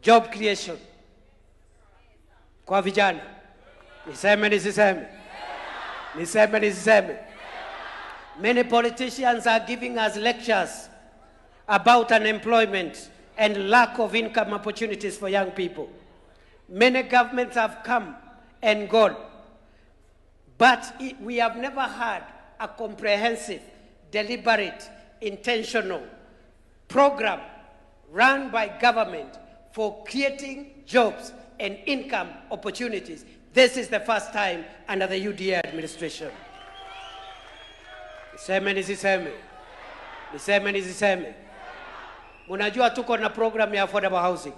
job creation kwa vijana. Niseme nisiseme? Niseme nisiseme? Many politicians are giving us lectures about unemployment and lack of income opportunities for young people. Many governments have come and gone, but we have never had a comprehensive, deliberate, intentional program run by government for creating jobs and income opportunities. This is the first time under the UDA administration. Niseme nisiseme? Niseme nisiseme? Munajua tuko na program ya affordable housing.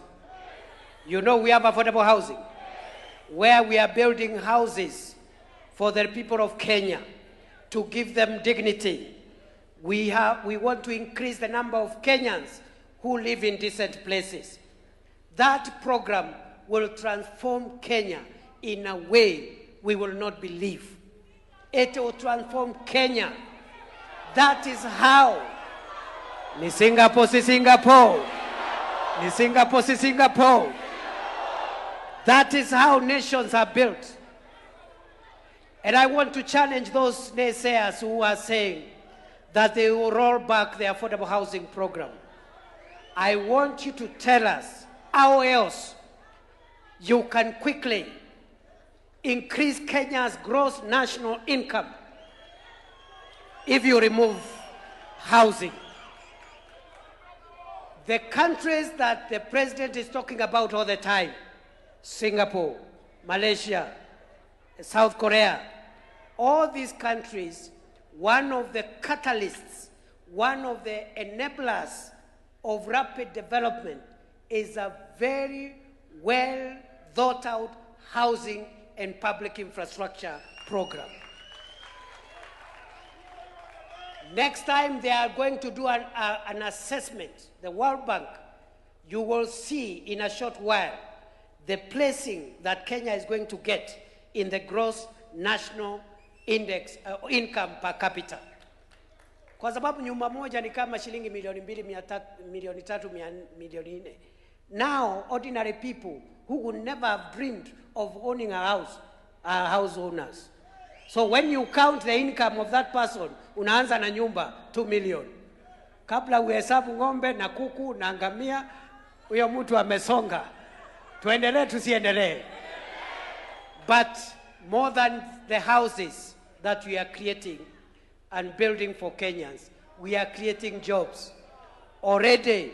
You know we have affordable housing, where we are building houses for the people of Kenya to give them dignity. We want to increase the number of Kenyans who live in decent places. That program will transform Kenya in a way we will not believe. It will transform Kenya. That is how. Ni Singapore si Singapore. Ni Singapore si Singapore. That is how nations are built. And I want to challenge those naysayers who are saying that they will roll back the affordable housing program. I want you to tell us how else you can quickly increase Kenya's gross national income if you remove housing. The countries that the president is talking about all the time, Singapore, Malaysia, South Korea, all these countries, one of the catalysts, one of the enablers of rapid development is a very well thought out housing and public infrastructure program. Next time they are going to do an assessment, the World Bank, you will see in a short while the placing that Kenya is going to get in the gross national index income per capita. Kwa sababu nyumba moja ni kama shilingi milioni 2, milioni 3, milioni 4. Now, ordinary people who would never have dreamed of owning a house are house owners. So when you count the income of that person, unaanza na nyumba 2 million. Kabla uhesabu ng'ombe na kuku na ngamia, huyo mtu amesonga. Tuendelee tusiendelee. But more than the houses that we are creating and building for Kenyans, we are creating jobs. Already.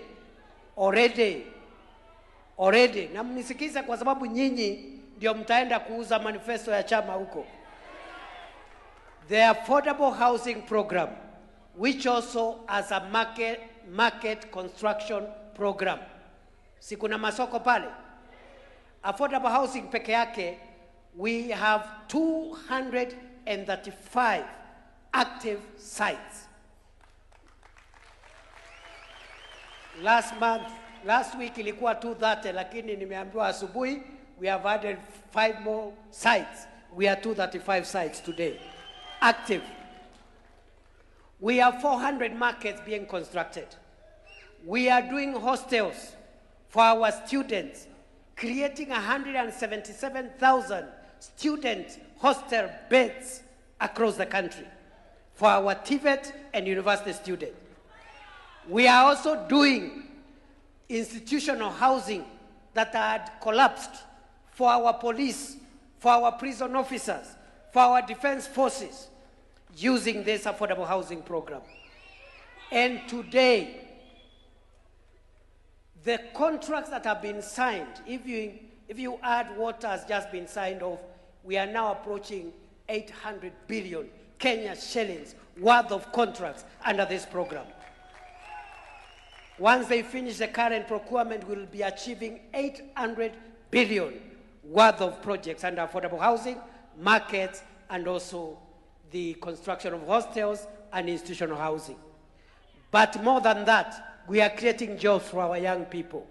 Na mnisikiza kwa sababu nyinyi ndio mtaenda kuuza manifesto ya chama huko. The affordable housing program, which also has a market construction program. Si kuna masoko pale? Affordable housing peke yake, we have 235 active sites. Last week ilikuwa 230, lakini nimeambiwa asubuhi we have added 5 more sites. We are 235 sites today, active. We have 400 markets being constructed. We are doing hostels for our students, creating 177,000 student hostel beds across the country for our TVET and university students. We are also doing institutional housing that had collapsed for our police, for our prison officers, for our defense forces, using this affordable housing program. And today, the contracts that have been signed, if you add what has just been signed off, we are now approaching 800 billion Kenya shillings worth of contracts under this program. Once they finish the current procurement, we will be achieving 800 billion worth of projects under affordable housing, markets, and also the construction of hostels and institutional housing. But more than that, we are creating jobs for our young people.